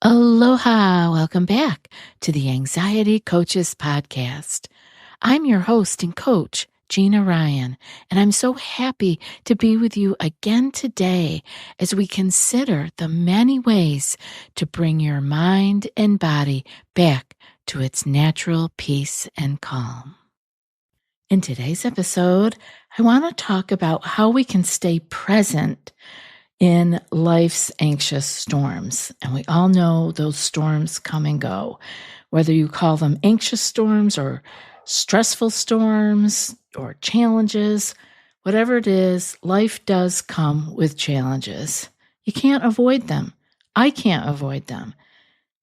Aloha! Welcome back to the Anxiety Coaches Podcast. I'm your host and coach, Gina Ryan, and I'm so happy to be with you again today as we consider the many ways to bring your mind and body back to its natural peace and calm. In today's episode, I want to talk about how we can stay present in life's anxious storms. And we all know those storms come and go, whether you call them anxious storms or stressful storms or challenges, whatever it is, life does come with challenges. You can't avoid them. I can't avoid them.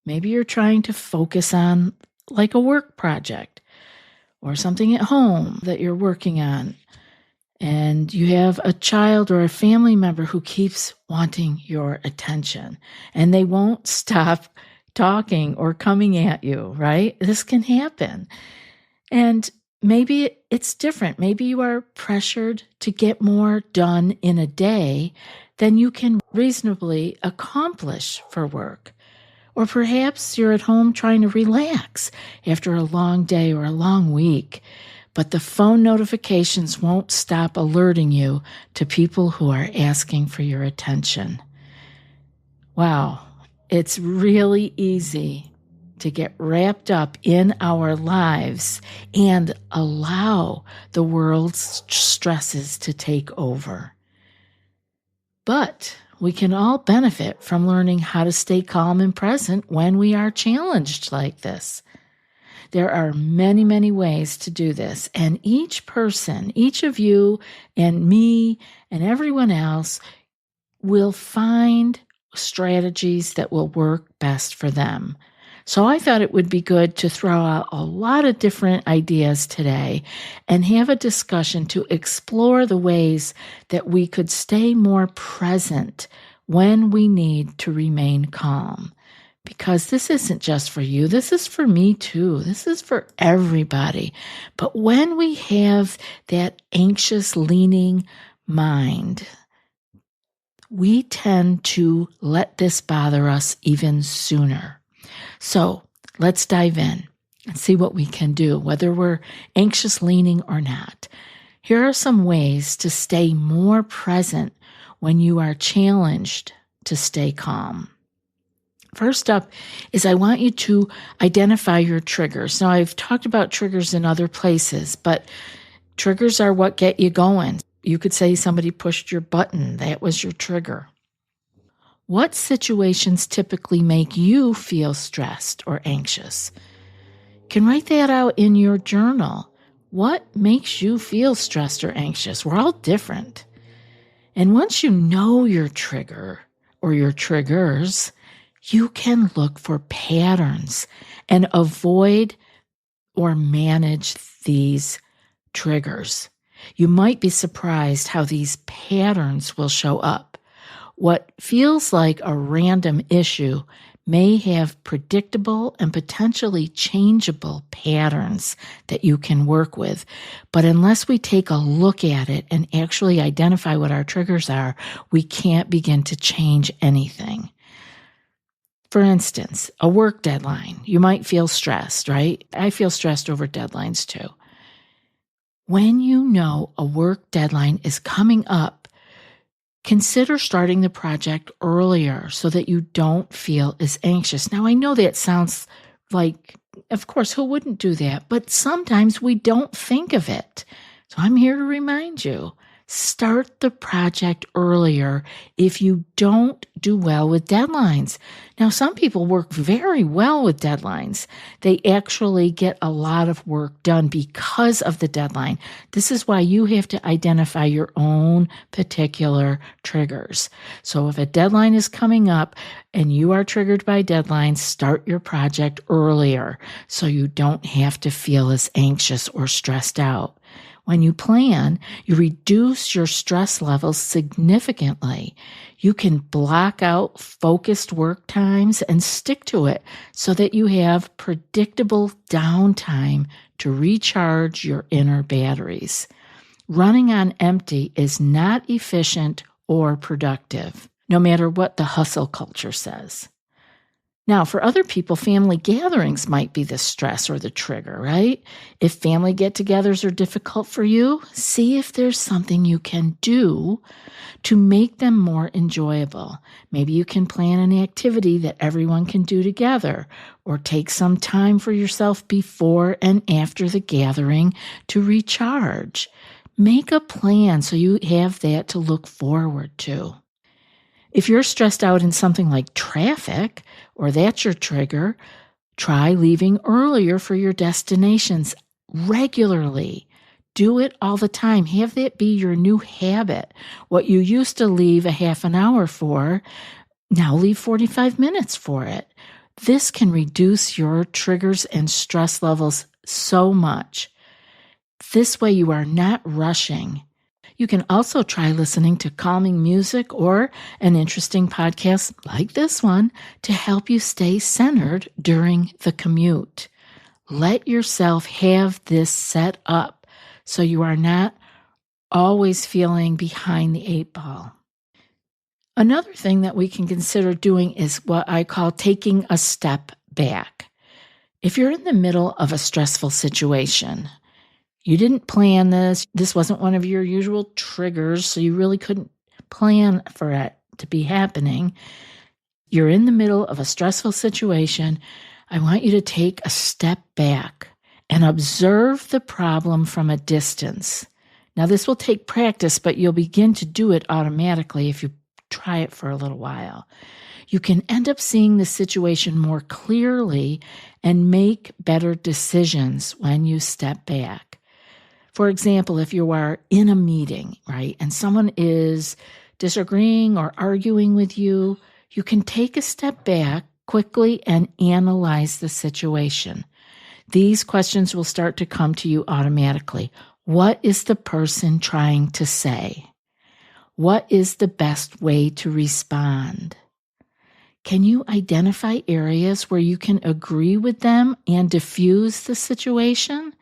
Maybe you're trying to focus on like a work project or something at home that you're working on. And you have a child or a family member who keeps wanting your attention and they won't stop talking or coming at you, right? This can happen. And maybe it's different. Maybe you are pressured to get more done in a day than you can reasonably accomplish for work. Or perhaps you're at home trying to relax after a long day or a long week. But the phone notifications won't stop alerting you to people who are asking for your attention. Wow, it's really easy to get wrapped up in our lives and allow the world's stresses to take over. But we can all benefit from learning how to stay calm and present when we are challenged like this. There are many, many ways to do this, and each person, each of you and me and everyone else will find strategies that will work best for them. So I thought it would be good to throw out a lot of different ideas today and have a discussion to explore the ways that we could stay more present when we need to remain calm. Because this isn't just for you, this is for me too. This is for everybody. But when we have that anxious leaning mind, we tend to let this bother us even sooner. So let's dive in and see what we can do, whether we're anxious leaning or not. Here are some ways to stay more present when you are challenged to stay calm. First up is I want you to identify your triggers. Now, I've talked about triggers in other places, but triggers are what get you going. You could say somebody pushed your button. That was your trigger. What situations typically make you feel stressed or anxious? You can write that out in your journal. What makes you feel stressed or anxious? We're all different. And once you know your trigger or your triggers, you can look for patterns and avoid or manage these triggers. You might be surprised how these patterns will show up. What feels like a random issue may have predictable and potentially changeable patterns that you can work with. But unless we take a look at it and actually identify what our triggers are, we can't begin to change anything. For instance, a work deadline. You might feel stressed, right? I feel stressed over deadlines too. When you know a work deadline is coming up, consider starting the project earlier so that you don't feel as anxious. Now, I know that sounds like, of course, who wouldn't do that? But sometimes we don't think of it. So I'm here to remind you. Start the project earlier if you don't do well with deadlines. Now, some people work very well with deadlines. They actually get a lot of work done because of the deadline. This is why you have to identify your own particular triggers. So if a deadline is coming up and you are triggered by deadlines, start your project earlier so you don't have to feel as anxious or stressed out. When you plan, you reduce your stress levels significantly. You can block out focused work times and stick to it so that you have predictable downtime to recharge your inner batteries. Running on empty is not efficient or productive, no matter what the hustle culture says. Now, for other people, family gatherings might be the stress or the trigger, right? If family get-togethers are difficult for you, see if there's something you can do to make them more enjoyable. Maybe you can plan an activity that everyone can do together, or take some time for yourself before and after the gathering to recharge. Make a plan so you have that to look forward to. If you're stressed out in something like traffic, or that's your trigger, try leaving earlier for your destinations regularly. Do it all the time. Have that be your new habit. What you used to leave a half an hour for, now leave 45 minutes for it. This can reduce your triggers and stress levels so much. This way you are not rushing. You can also try listening to calming music or an interesting podcast like this one to help you stay centered during the commute. Let yourself have this set up so you are not always feeling behind the 8 ball. Another thing that we can consider doing is what I call taking a step back. If you're in the middle of a stressful situation, you didn't plan this wasn't one of your usual triggers, so you really couldn't plan for it to be happening. You're in the middle of a stressful situation. I want you to take a step back and observe the problem from a distance. Now, this will take practice, but you'll begin to do it automatically if you try it for a little while. You can end up seeing the situation more clearly and make better decisions when you step back. For example, if you are in a meeting, right, and someone is disagreeing or arguing with you, you can take a step back quickly and analyze the situation. These questions will start to come to you automatically. What is the person trying to say? What is the best way to respond? Can you identify areas where you can agree with them and diffuse the situation?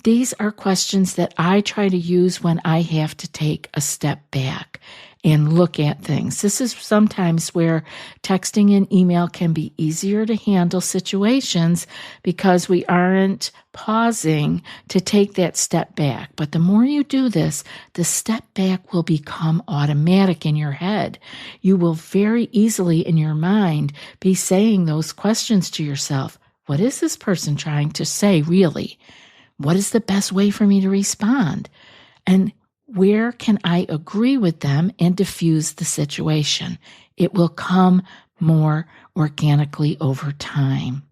These are questions that I try to use when I have to take a step back and look at things. This is sometimes where texting and email can be easier to handle situations because we aren't pausing to take that step back. But the more you do this, the step back will become automatic in your head. You will very easily in your mind be saying those questions to yourself. What is this person trying to say really? What is the best way for me to respond? And where can I agree with them and diffuse the situation? It will come more organically over time.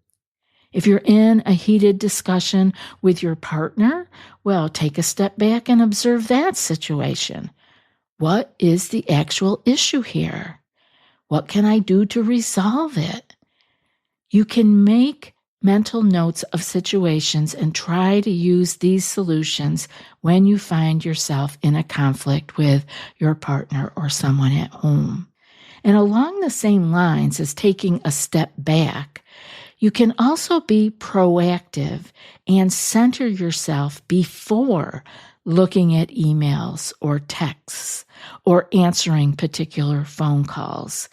If you're in a heated discussion with your partner, well, take a step back and observe that situation. What is the actual issue here? What can I do to resolve it? You can make mental notes of situations and try to use these solutions when you find yourself in a conflict with your partner or someone at home. And along the same lines as taking a step back, you can also be proactive and center yourself before looking at emails or texts or answering particular phone calls.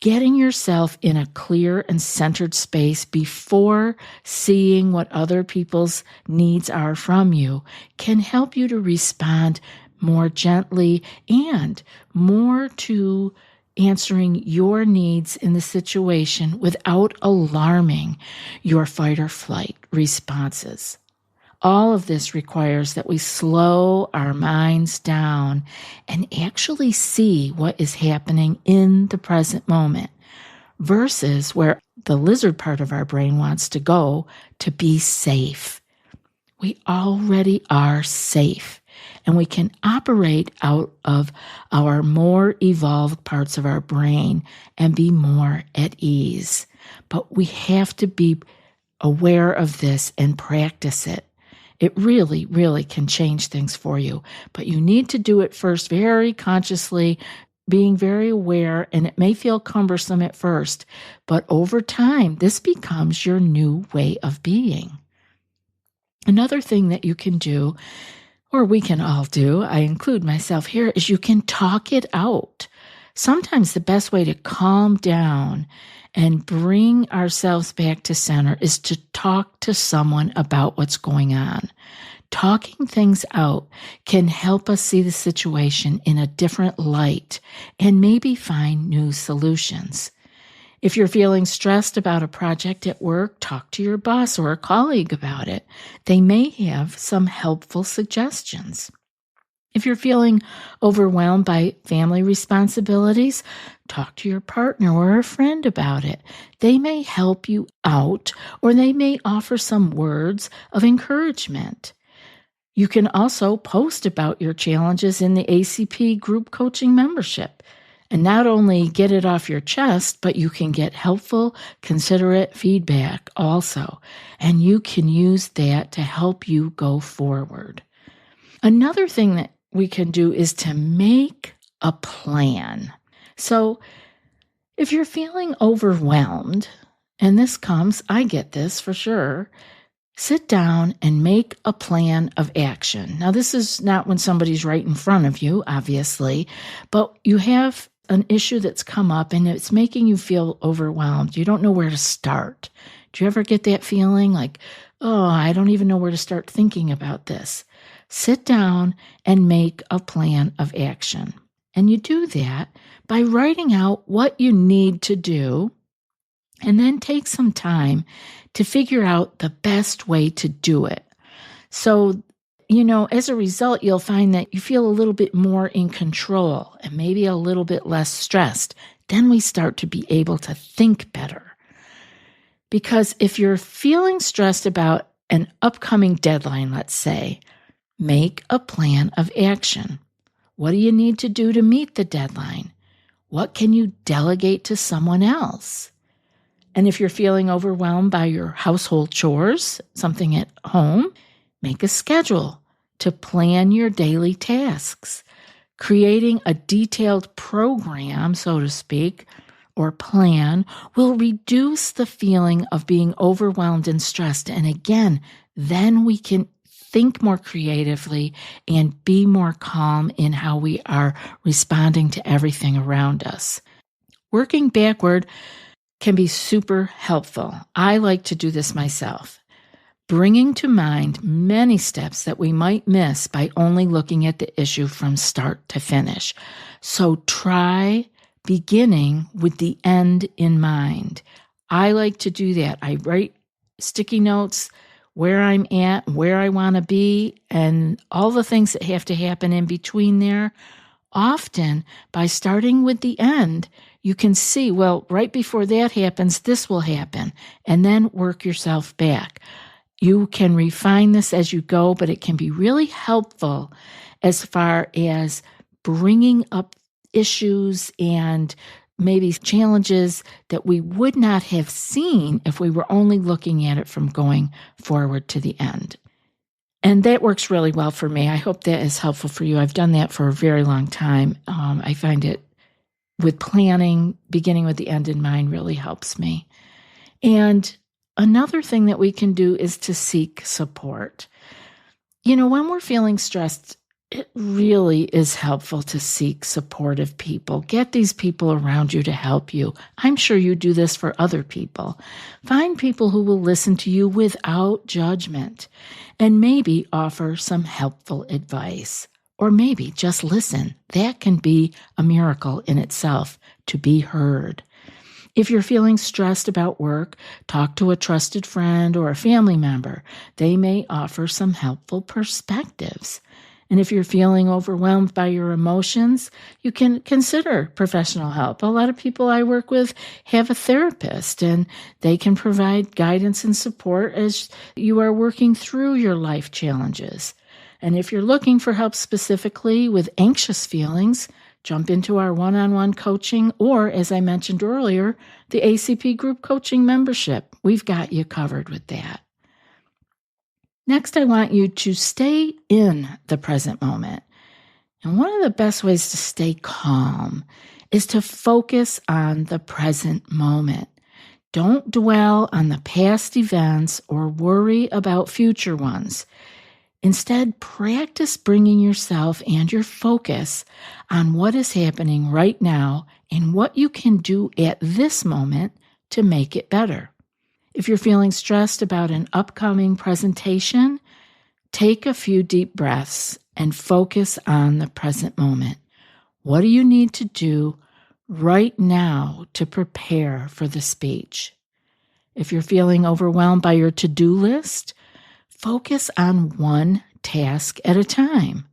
Getting yourself in a clear and centered space before seeing what other people's needs are from you can help you to respond more gently and more to answering your needs in the situation without alarming your fight or flight responses. All of this requires that we slow our minds down and actually see what is happening in the present moment versus where the lizard part of our brain wants to go to be safe. We already are safe, and we can operate out of our more evolved parts of our brain and be more at ease. But we have to be aware of this and practice it. It really, really can change things for you. But you need to do it first very consciously, being very aware, and it may feel cumbersome at first, but over time, this becomes your new way of being. Another thing that you can do, or we can all do, I include myself here, is you can talk it out. Sometimes the best way to calm down and bring ourselves back to center is to talk to someone about what's going on. Talking things out can help us see the situation in a different light and maybe find new solutions. If you're feeling stressed about a project at work, talk to your boss or a colleague about it. They may have some helpful suggestions. If you're feeling overwhelmed by family responsibilities, talk to your partner or a friend about it. They may help you out, or they may offer some words of encouragement. You can also post about your challenges in the ACP group coaching membership. And not only get it off your chest, but you can get helpful, considerate feedback also. And you can use that to help you go forward. Another thing that we can do is to make a plan. So if you're feeling overwhelmed, and this comes, I get this for sure, sit down and make a plan of action. Now, this is not when somebody's right in front of you, obviously, but you have an issue that's come up and it's making you feel overwhelmed. You don't know where to start. Do you ever get that feeling like, oh, I don't even know where to start thinking about this? Sit down and make a plan of action. And you do that by writing out what you need to do, and then take some time to figure out the best way to do it. So, as a result, you'll find that you feel a little bit more in control and maybe a little bit less stressed. Then we start to be able to think better. Because if you're feeling stressed about an upcoming deadline, let's say, make a plan of action. What do you need to do to meet the deadline? What can you delegate to someone else? And if you're feeling overwhelmed by your household chores, something at home, make a schedule to plan your daily tasks. Creating a detailed program, so to speak, or plan will reduce the feeling of being overwhelmed and stressed. And again, then we can think more creatively and be more calm in how we are responding to everything around us. Working backward can be super helpful. I like to do this myself, bringing to mind many steps that we might miss by only looking at the issue from start to finish. So try beginning with the end in mind. I like to do that. I write sticky notes where I'm at, where I want to be, and all the things that have to happen in between there. Often, by starting with the end, you can see, well, right before that happens, this will happen, and then work yourself back. You can refine this as you go, but it can be really helpful as far as bringing up issues and maybe challenges that we would not have seen if we were only looking at it from going forward to the end. And that works really well for me. I hope that is helpful for you. I've done that for a very long time. I find it with planning, beginning with the end in mind really helps me. And another thing that we can do is to seek support. When we're feeling stressed, it really is helpful to seek supportive people. Get these people around you to help you. I'm sure you do this for other people. Find people who will listen to you without judgment and maybe offer some helpful advice. Or maybe just listen. That can be a miracle in itself, to be heard. If you're feeling stressed about work, talk to a trusted friend or a family member. They may offer some helpful perspectives. And if you're feeling overwhelmed by your emotions, you can consider professional help. A lot of people I work with have a therapist, and they can provide guidance and support as you are working through your life challenges. And if you're looking for help specifically with anxious feelings, jump into our one-on-one coaching or, as I mentioned earlier, the ACP group coaching membership. We've got you covered with that. Next, I want you to stay in the present moment. And one of the best ways to stay calm is to focus on the present moment. Don't dwell on the past events or worry about future ones. Instead, practice bringing yourself and your focus on what is happening right now and what you can do at this moment to make it better. If you're feeling stressed about an upcoming presentation, take a few deep breaths and focus on the present moment. What do you need to do right now to prepare for the speech? If you're feeling overwhelmed by your to-do list, focus on one task at a time.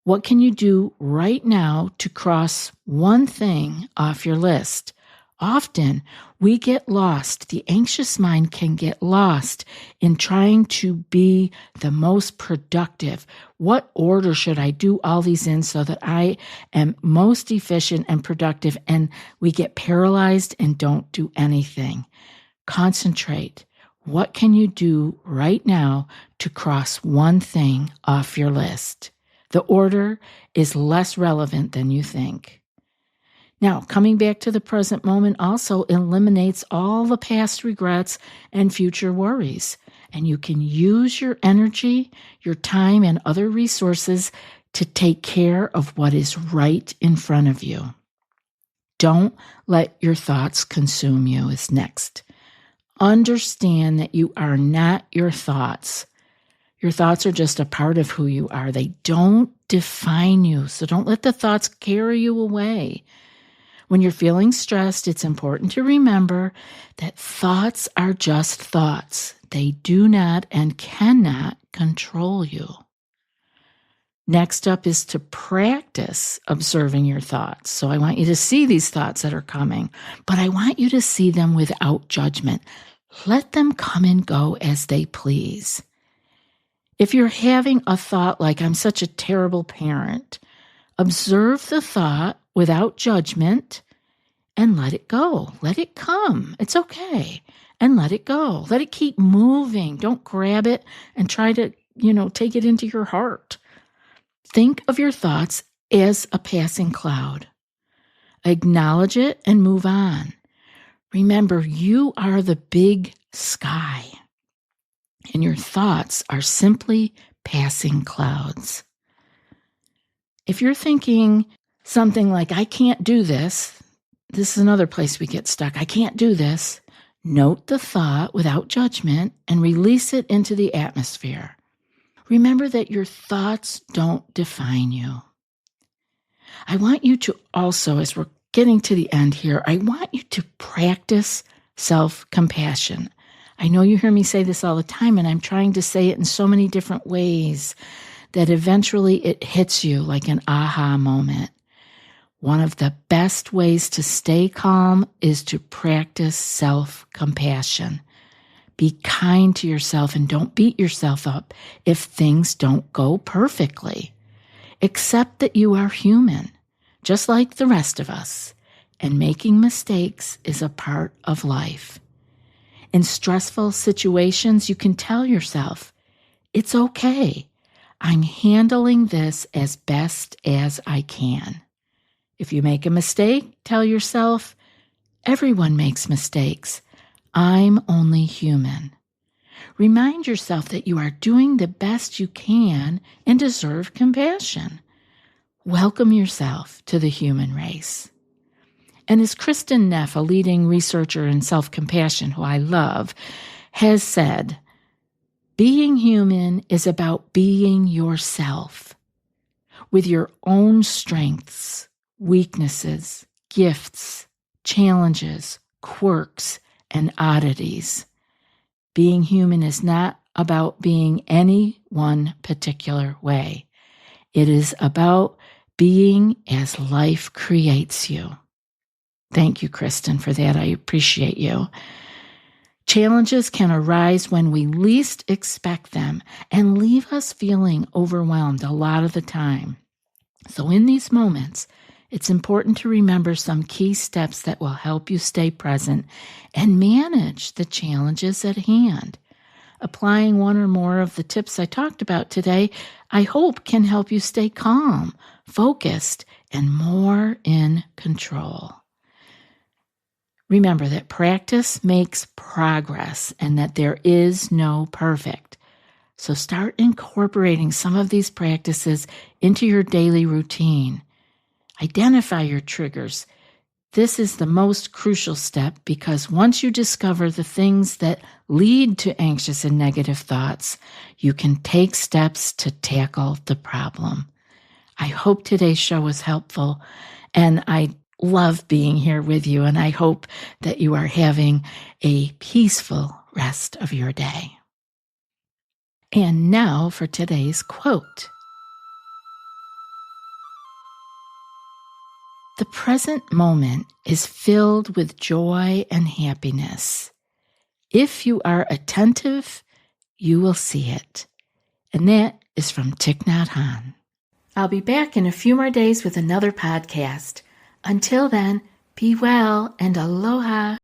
What can you do right now to cross one thing off your list? Often we get lost. The anxious mind can get lost in trying to be the most productive. What order should I do all these in so that I am most efficient and productive? And we get paralyzed and don't do anything. Concentrate. What can you do right now to cross one thing off your list? The order is less relevant than you think. Now, coming back to the present moment also eliminates all the past regrets and future worries. And you can use your energy, your time, and other resources to take care of what is right in front of you. Don't let your thoughts consume you is next. Understand that you are not your thoughts. Your thoughts are just a part of who you are. They don't define you, so don't let the thoughts carry you away. When you're feeling stressed, it's important to remember that thoughts are just thoughts. They do not and cannot control you. Next up is to practice observing your thoughts. So I want you to see these thoughts that are coming, but I want you to see them without judgment. Let them come and go as they please. If you're having a thought like, I'm such a terrible parent, observe the thought without judgment and let it go. Let it come. It's okay. And let it go. Let it keep moving. Don't grab it and try to, take it into your heart. Think of your thoughts as a passing cloud. Acknowledge it and move on. Remember, you are the big sky, and your thoughts are simply passing clouds. If you're thinking something like, I can't do this is another place we get stuck. I can't do this. Note the thought without judgment and release it into the atmosphere. Remember that your thoughts don't define you. I want you to also, as we're getting to the end here, I want you to practice self-compassion. I know you hear me say this all the time, and I'm trying to say it in so many different ways that eventually it hits you like an aha moment. One of the best ways to stay calm is to practice self-compassion. Be kind to yourself and don't beat yourself up if things don't go perfectly. Accept that you are human, just like the rest of us, and making mistakes is a part of life. In stressful situations, you can tell yourself, it's okay. I'm handling this as best as I can. If you make a mistake, tell yourself, everyone makes mistakes. I'm only human. Remind yourself that you are doing the best you can and deserve compassion. Welcome yourself to the human race. And as Kristen Neff, a leading researcher in self-compassion who I love, has said, being human is about being yourself with your own strengths, weaknesses, gifts, challenges, quirks, and oddities. Being human is not about being any one particular way. It is about being as life creates you. Thank you, Kristen, for that. I appreciate you. Challenges can arise when we least expect them and leave us feeling overwhelmed a lot of the time. So in these moments, it's important to remember some key steps that will help you stay present and manage the challenges at hand. Applying one or more of the tips I talked about today, I hope can help you stay calm, focused, and more in control. Remember that practice makes progress and that there is no perfect. So start incorporating some of these practices into your daily routine. Identify your triggers. This is the most crucial step because once you discover the things that lead to anxious and negative thoughts, you can take steps to tackle the problem. I hope today's show was helpful, and I love being here with you, and I hope that you are having a peaceful rest of your day. And now for today's quote. The present moment is filled with joy and happiness. If you are attentive, you will see it. And that is from Thich Nhat Hanh. I'll be back in a few more days with another podcast. Until then, be well and aloha.